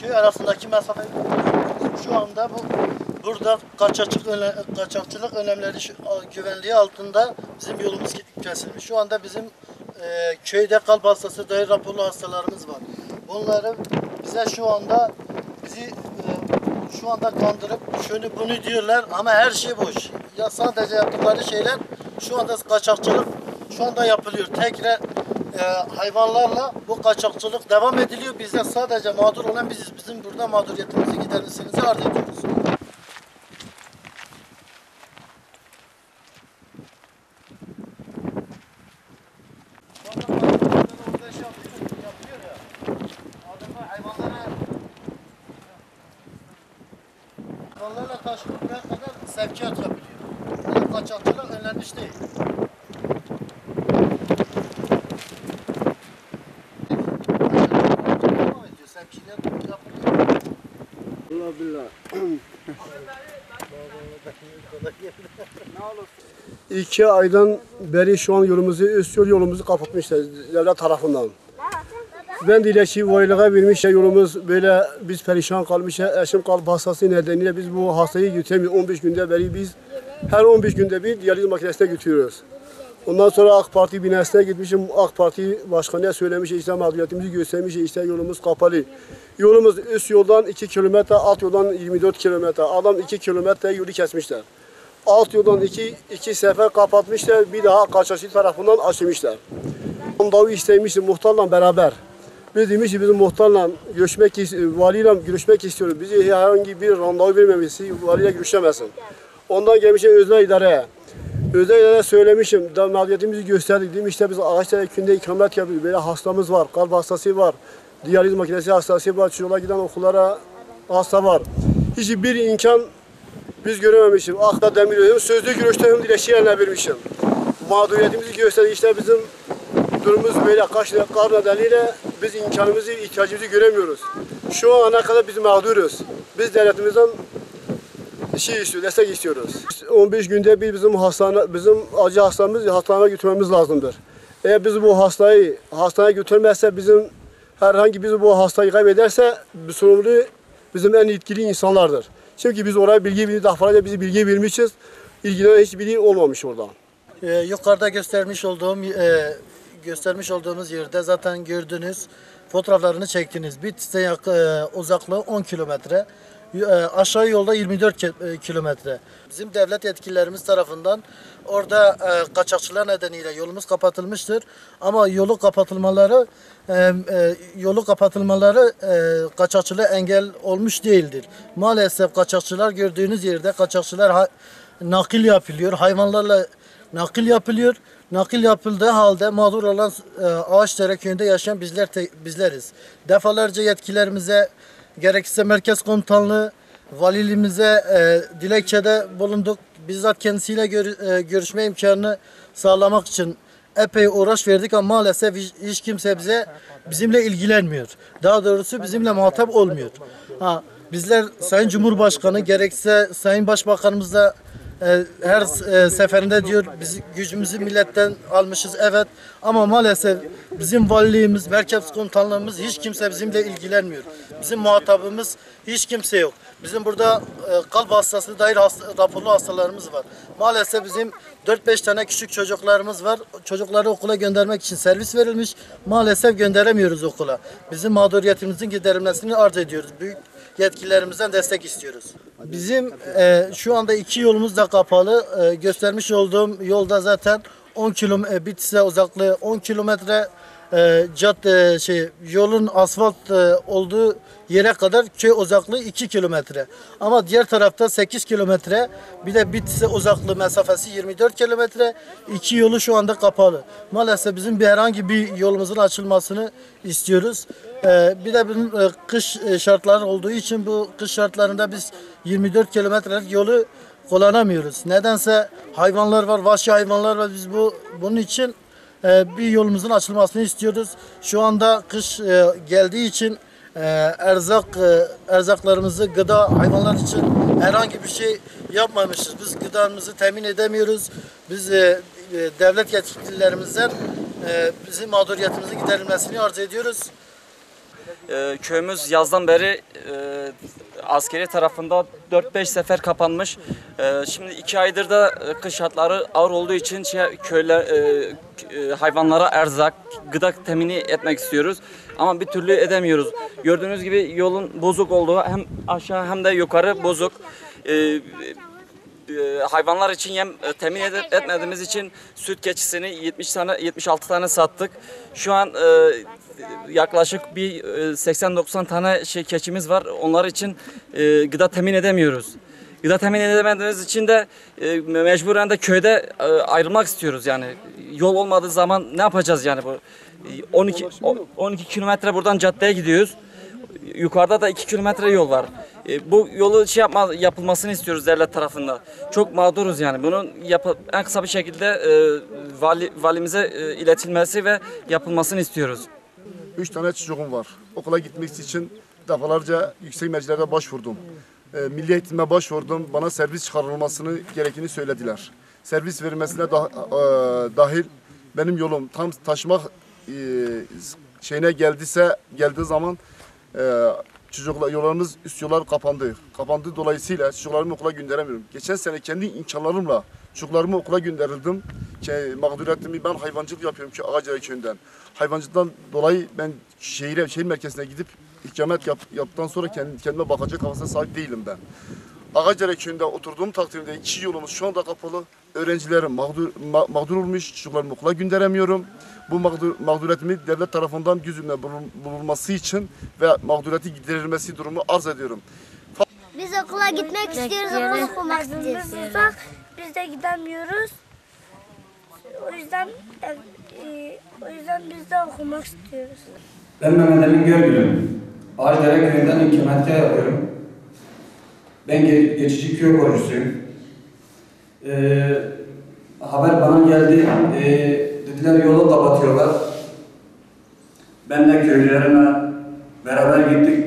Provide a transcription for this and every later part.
köy arasındaki mesafeyi şu anda burada kaçakçılık önlemleri güvenliği altında bizim yolumuz kesilmiş. Şu anda bizim köyde kalp hastası dair raporlu hastalarımız var. Bunları bize şu anda kandırıp şunu bunu diyorlar ama her şey boş. Ya sadece yaptıkları şeyler şu anda kaçakçılık şu anda yapılıyor. Tekrar hayvanlarla bu kaçakçılık devam ediliyor. Bizde sadece mağdur olan biziz. Bizim burada mağduriyetimizi gidermesinizi arz ediyoruz. Hayvanlarla taşınıp ne kadar sevkiyat yapılıyor. Yani kaçakçılık önlenmiş değil. Billah. 2 aydan beri şu an yolumuzu kapatmışlar devlet tarafından. Ben dilekçeyi valiliğe vermişler, yolumuz böyle biz perişan kalmışlar. Eşim kalp hastası nedeniyle biz bu hastayı götüremiyoruz. 15 günde beri biz her 15 günde bir diyaliz makinesine götürüyoruz. Ondan sonra AK Parti binasına gitmişim. AK Parti başkanıya söylemiş, işte mağduriyetimizi göstermiş, işte yolumuz kapalı. Yolumuz üst yoldan 2 kilometre, alt yoldan 24 kilometre. Adam 2 kilometre yolu kesmişler. Alt yoldan iki sefer kapatmışlar, bir daha kaçakçı tarafından açmışlar. Randevu istemişti muhtarla beraber. Biz demiştik bizim muhtarla valiyle görüşmek istiyoruz. Bize herhangi bir randevu vermemişti, valiyle görüşemezsin. Ondan gelmişim özel idareye. Özel idareye söylemişim, mağduriyetimizi gösterdik. Dedim işte biz Ağaçdere köyünde ikamet yapıyoruz. Böyle hastamız var, kalp hastası var, diyaliz makinesi hastası var, çocuklar giden okullara hasta var. Hiçbir imkan biz görememişim. Akla Demirören sözlü görüşte dilekçe yerine vermişim. Mağduriyetimizi gösterdik. İşte bizim durumumuz böyle kar nedeniyle biz imkanımızı, ihtiyacımızı göremiyoruz. Şu ana kadar biz mağduruz. Biz devletimizden destek istiyoruz. 15 günde bir bizim acil hastamızı hastaneye götürmemiz lazımdır. Eğer biz bu hastayı hastaneye götürmezse herhangi bu hastayı kaybederse sorumlu bizim en yetkili insanlardır. Çünkü biz oraya defalarca bizi bilgi vermişiz. İlgilenen hiçbir olmamış orada. Yukarıda göstermiş olduğumuz yerde zaten gördünüz, fotoğraflarını çektiniz. Bitlis'e uzaklığı 10 kilometre. Aşağı yolda 24 kilometre. Bizim devlet yetkililerimiz tarafından orada kaçakçılar nedeniyle yolumuz kapatılmıştır. Ama yolu kapatılmaları kaçakçılığa engel olmuş değildir. Maalesef kaçakçılar gördüğünüz yerde nakil yapılıyor. Hayvanlarla nakil yapılıyor. Nakil yapıldığı halde mağdur olan Ağaçdere köyünde yaşayan bizleriz. Defalarca yetkilerimize, gerekirse merkez komutanlığı, valiliğimize dilekçede bulunduk. Bizzat kendisiyle görüşme imkanını sağlamak için epey uğraş verdik ama maalesef hiç kimse bizimle ilgilenmiyor. Daha doğrusu bizimle muhatap olmuyor. Bizler Sayın Cumhurbaşkanı gerekirse Sayın Başbakanımızla her seferinde diyor biz gücümüzü milletten almışız, evet, ama maalesef bizim valiliğimiz, merkez komutanlığımız hiç kimse bizimle ilgilenmiyor. Bizim muhatabımız hiç kimse yok. Bizim burada kalp hastası dair raporlu hastalarımız var. Maalesef bizim 4-5 tane küçük çocuklarımız var. Çocukları okula göndermek için servis verilmiş. Maalesef gönderemiyoruz okula. Bizim mağduriyetimizin giderilmesini arz ediyoruz. Büyük yetkililerimizden destek istiyoruz. Bizim şu anda 2 yolumuz da kapalı. Göstermiş olduğum yolda zaten Bitlis'e uzaklığı 10 kilometre, yolun asfalt olduğu yere kadar köy uzaklığı 2 kilometre. Ama diğer tarafta 8 kilometre, bir de Bitlis'e uzaklığı mesafesi 24 kilometre. 2 yolu şu anda kapalı. Maalesef bizim herhangi bir yolumuzun açılmasını istiyoruz. Bir de bunun kış şartları olduğu için bu kış şartlarında biz 24 kilometrelik yolu kullanamıyoruz. Nedense hayvanlar var, vahşi hayvanlar var. Biz bunun için bir yolumuzun açılmasını istiyoruz. Şu anda kış geldiği için erzaklarımızı, gıda hayvanlar için herhangi bir şey yapmamışız. Biz gıdamızı temin edemiyoruz. Biz devlet yetkililerimizden bizim mağduriyetimizin giderilmesini arz ediyoruz. Köyümüz yazdan beri askeri tarafında 4-5 sefer kapanmış. Şimdi 2 aydır da kış şartları ağır olduğu için köyler hayvanlara erzak, gıda temini etmek istiyoruz. Ama bir türlü edemiyoruz. Gördüğünüz gibi yolun bozuk olduğu, hem aşağı hem de yukarı bozuk. Hayvanlar için yem temin etmediğimiz için süt keçisini 76 tane sattık. Şu an yaklaşık bir 80-90 tane keçimiz var. Onlar için gıda temin edemiyoruz. Gıda temin edemediğimiz için de mecburen de köyde ayrılmak istiyoruz yani. Yol olmadığı zaman ne yapacağız yani bu? 12 kilometre buradan caddeye gidiyoruz. Yukarıda da 2 kilometre yol var. Bu yolu yapılmasını istiyoruz devlet tarafından. Çok mağduruz yani. Bunun en kısa bir şekilde valimize iletilmesi ve yapılmasını istiyoruz. 3 tane çocuğum var. Okula gitmek için defalarca yüksek mercilerde başvurdum. Milli Eğitim'e başvurdum. Bana servis çıkarılmasını gerektiğini söylediler. Servis verilmesine dahil benim yolum tam taşımak şeyine geldiği zaman yollarımız, üst yollar kapandı. Kapandığı dolayısıyla çocuklarımı okula gönderemiyorum. Geçen sene kendi imkanlarımla çocuklarımı okula gönderildim. Mağduriyetimi ben hayvancılık yapıyorum ki Ağacadere köyünden. Hayvancılıktan dolayı ben şehir merkezine gidip ikamet yaptıktan sonra kendime bakacak kafasına sahip değilim ben. Ağacadere köyünde oturduğum takdirde 2 yolumuz şu anda kapalı. Öğrencilerim mağdur olmuş, çocuklarımı okula gönderemiyorum. Bu mağduriyetimi devlet tarafından göz önüne bulunması için ve mağduriyeti giderilmesi durumu arz ediyorum. Biz okula gitmek istiyoruz, okul okumak istiyoruz. Biz de gidemiyoruz. O yüzden biz de okumak istiyoruz. Ben Mehmet Emin Görgül'üm. Ağacadere köyünden ikametgah yapıyorum. Ben geçici köy komşusuyum. Haber bana geldi. Dediler yolu kapatıyorlar. Ben de köylülerime beraber gittik.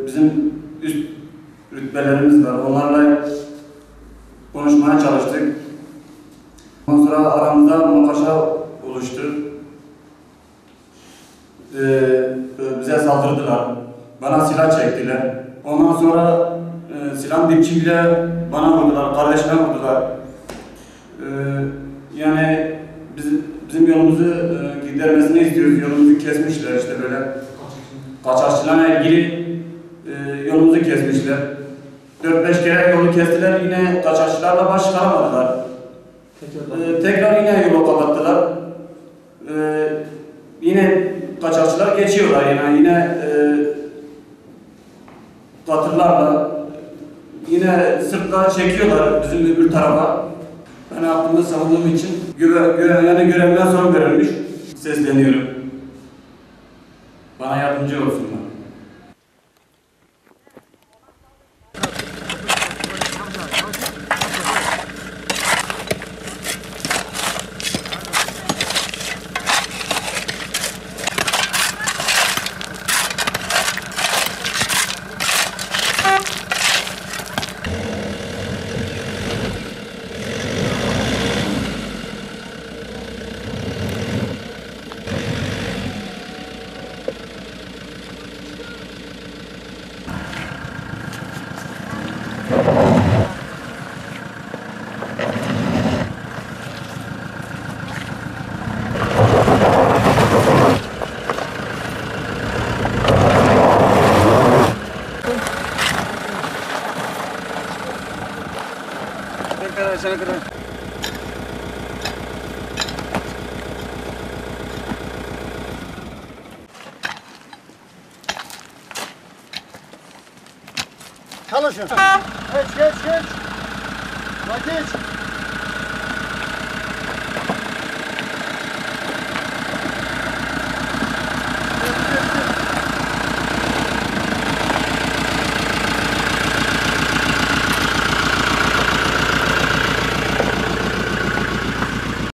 Bizim üst rütbelerimiz var. Onlarla konuşmaya çalıştık. Ondan sonra aramızda münakaşa oluştu. Bize saldırdılar. Bana silah çektiler. Ondan sonra silah dipçiyle bana vurdular, kardeşime vurdular. Yani bizim yolumuzu gidermesini istiyoruz. Yolumuzu kesmişler işte böyle. Kaçakçılarla ilgili yolumuzu kesmişler. 4-5 kere yolu kestiler, yine kaçakçılarla baş çıkaramadılar. Tekrar yine yolu kapattılar. Yine kaçakçılar geçiyorlar yani yine katırlarla yine sırtla çekiyorlar bizim öbür tarafa. Ben hakkımda savunduğum için görevden son verilmiş. Sesleniyorum. Bana yardımcı olsunlar. Çalışın. Geç. Geç.